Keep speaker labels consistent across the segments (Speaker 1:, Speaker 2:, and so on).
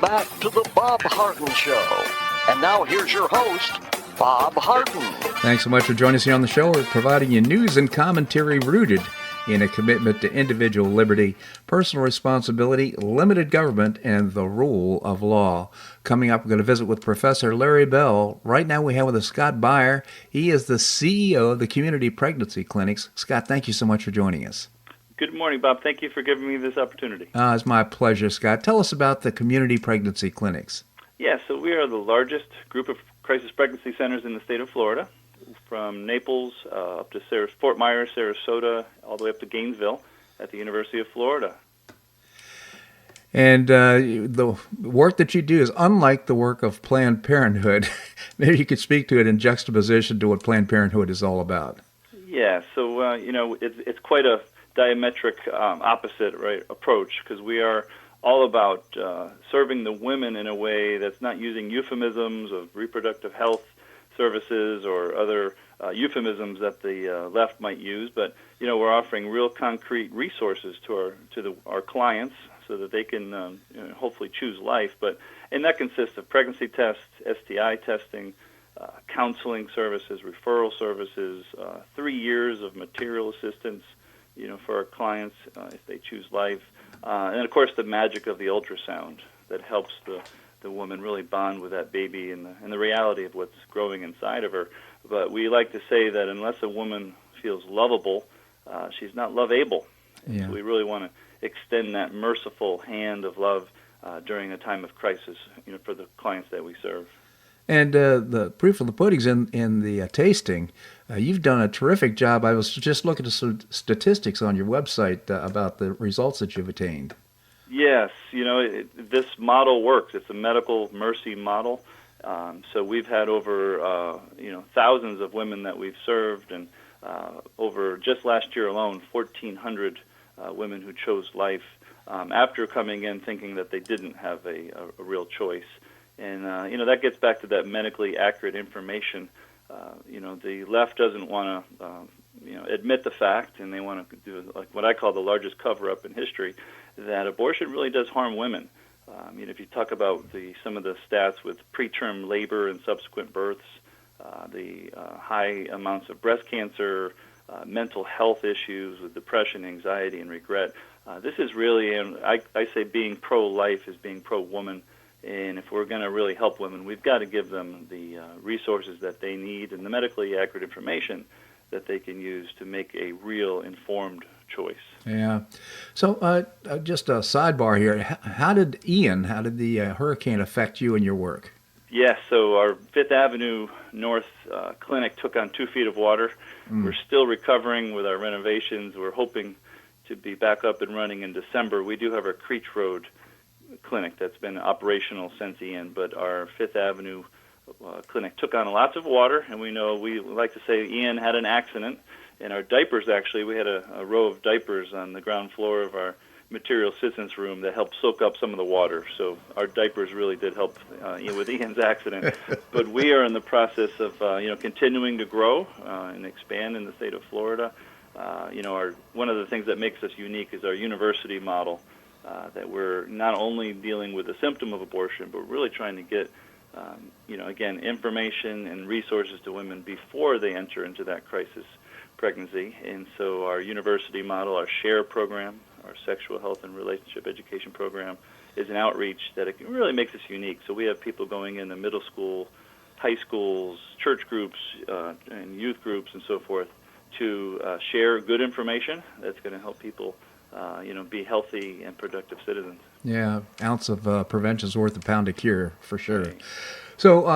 Speaker 1: Welcome back to the Bob Harden Show. And now here's your host, Bob Harden.
Speaker 2: Thanks so much for joining us here on the show. We're providing you news and commentary rooted in a commitment to individual liberty, personal responsibility, limited government, and the rule of law. Coming up, we're going to visit with Professor Larry Bell. Right now we have with us Scott Baier. He is the CEO of the Community Pregnancy Clinics. Scott, thank you so much for joining us.
Speaker 3: Good morning, Bob. Thank you for giving me this opportunity.
Speaker 2: It's my pleasure, Scott. Tell us about the Community Pregnancy Clinics.
Speaker 3: Yeah, so we are the largest group of crisis pregnancy centers in the state of Florida, from Naples up to Fort Myers, Sarasota, all the way up to Gainesville at the University of Florida.
Speaker 2: And the work that you do is unlike the work of Planned Parenthood. Maybe you could speak to it in juxtaposition to what Planned Parenthood is all about.
Speaker 3: Yeah, so it's quite a diametric opposite approach, because we are all about serving the women in a way that's not using euphemisms of reproductive health services or other euphemisms that the left might use, but we're offering real concrete resources to our clients so that they can hopefully choose life. And that consists of pregnancy tests, STI testing, counseling services, referral services, 3 years of material assistance for our clients if they choose life. And, of course, the magic of the ultrasound that helps the woman really bond with that baby and the reality of what's growing inside of her. But we like to say that unless a woman feels lovable, she's not love-able.
Speaker 2: Yeah.
Speaker 3: So we really want to extend that merciful hand of love during a time of crisis for the clients that we serve.
Speaker 2: And the proof of the pudding's in the tasting. You've done a terrific job. I was just looking at some statistics on your website about the results that you've attained.
Speaker 3: Yes, this model works. It's a medical mercy model. So we've had over thousands of women that we've served, and over just last year alone, 1,400 women who chose life after coming in thinking that they didn't have a real choice. And, that gets back to that medically accurate information. The left doesn't want to, admit the fact, and they want to do like what I call the largest cover-up in history, that abortion really does harm women. If you talk about some of the stats with preterm labor and subsequent births, the high amounts of breast cancer, mental health issues with depression, anxiety, and regret, this is really, and I say being pro-life is being pro-woman. And if we're going to really help women, we've got to give them the resources that they need and the medically accurate information that they can use to make a real informed choice.
Speaker 2: Yeah. So just a sidebar here. How did the hurricane affect you and your work?
Speaker 3: Yes, so our Fifth Avenue North clinic took on 2 feet of water. We're still recovering with our renovations. We're hoping to be back up and running in December. We do have our Creech Road clinic that's been operational since Ian, but our Fifth Avenue clinic took on lots of water, and we like to say Ian had an accident, and our diapers actually, we had a row of diapers on the ground floor of our material assistance room that helped soak up some of the water. So our diapers really did help with Ian's accident. But we are in the process of continuing to grow and expand in the state of Florida. One of the things that makes us unique is our university model. That we're not only dealing with the symptom of abortion, but really trying to get, again, information and resources to women before they enter into that crisis pregnancy. And so our university model, our SHARE program, our sexual health and relationship education program, is an outreach that it really makes us unique. So we have people going into middle school, high schools, church groups, and youth groups and so forth to share good information that's going to help people be healthy and productive citizens.
Speaker 2: Yeah, ounce of prevention is worth a pound of cure, for sure. Right. So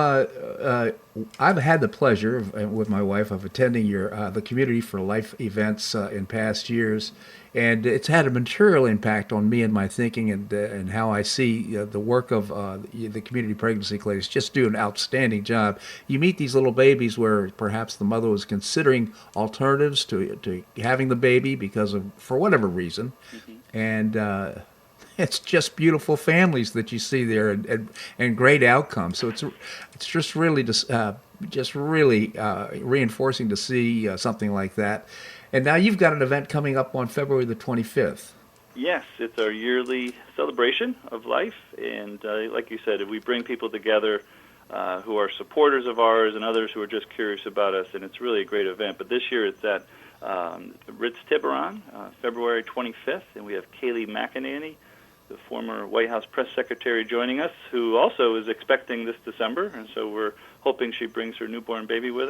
Speaker 2: I've had the pleasure with my wife of attending the Community for Life events in past years, and it's had a material impact on me and my thinking and how I see the work of the community pregnancy clinics. Just do an outstanding job. You meet these little babies where perhaps the mother was considering alternatives to having the baby for whatever reason, and it's just beautiful families that you see there and great outcomes. So it's just really reinforcing to see something like that. And now you've got an event coming up on February the 25th.
Speaker 3: Yes, it's our yearly celebration of life, and like you said, we bring people together who are supporters of ours and others who are just curious about us, and it's really a great event. But this year it's at Ritz Tiburon, February 25th, and we have Kayleigh McEnany, the former White House press secretary, joining us, who also is expecting this December, and so we're hoping she brings her newborn baby with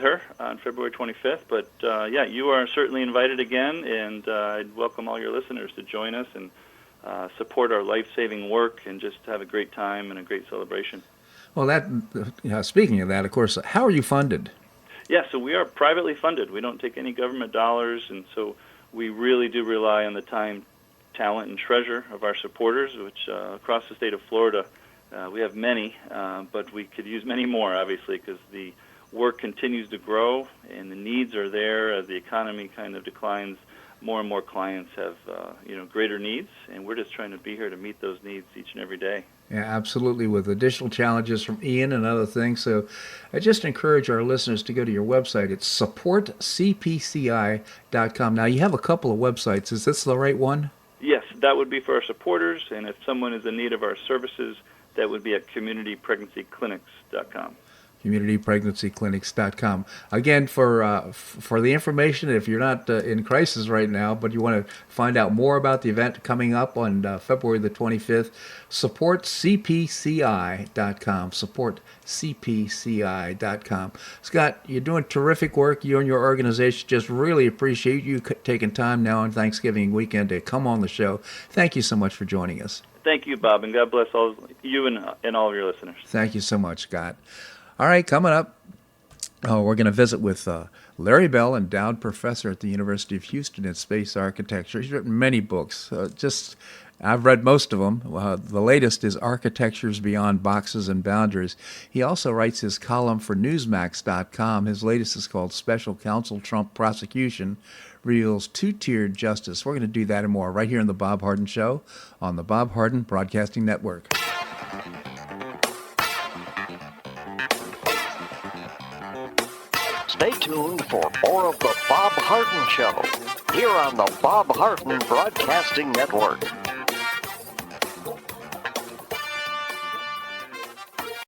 Speaker 3: her on February 25th. But yeah, you are certainly invited again, and I'd welcome all your listeners to join us and support our life-saving work and just have a great time and a great celebration.
Speaker 2: Well, speaking of that, of course, how are you funded?
Speaker 3: Yeah, so we are privately funded. We don't take any government dollars, and so we really do rely on the time, talent, and treasure of our supporters, which across the state of Florida, we have many, but we could use many more, obviously, because the work continues to grow and the needs are there. As the economy kind of declines, more and more clients have greater needs, and we're just trying to be here to meet those needs each and every day.
Speaker 2: Yeah, absolutely, with additional challenges from Ian and other things. So I just encourage our listeners to go to your website. It's supportcpci.com. Now, you have a couple of websites. Is this the right one?
Speaker 3: Yes, that would be for our supporters, and if someone is in need of our services, that would be at communitypregnancyclinics.com.
Speaker 2: communitypregnancyclinics.com. Again, for the information, if you're not in crisis right now, but you want to find out more about the event coming up on February the 25th, supportcpci.com. supportcpci.com. Scott, you're doing terrific work. You and your organization just really appreciate you taking time now on Thanksgiving weekend to come on the show. Thank you so much for joining us.
Speaker 3: Thank you, Bob, and God bless all you and all of your listeners.
Speaker 2: Thank you so much, Scott. All right, coming up, we're going to visit with Larry Bell, endowed professor at the University of Houston in space architecture. He's written many books. I've read most of them. The latest is Architectures Beyond Boxes and Boundaries. He also writes his column for Newsmax.com. His latest is called Special Counsel Trump Prosecution Reveals Two-Tiered Justice. We're going to do that and more right here on The Bob Harden Show on the Bob Harden Broadcasting Network.
Speaker 1: Stay tuned for more of The Bob Harden Show here on the Bob Harden Broadcasting Network.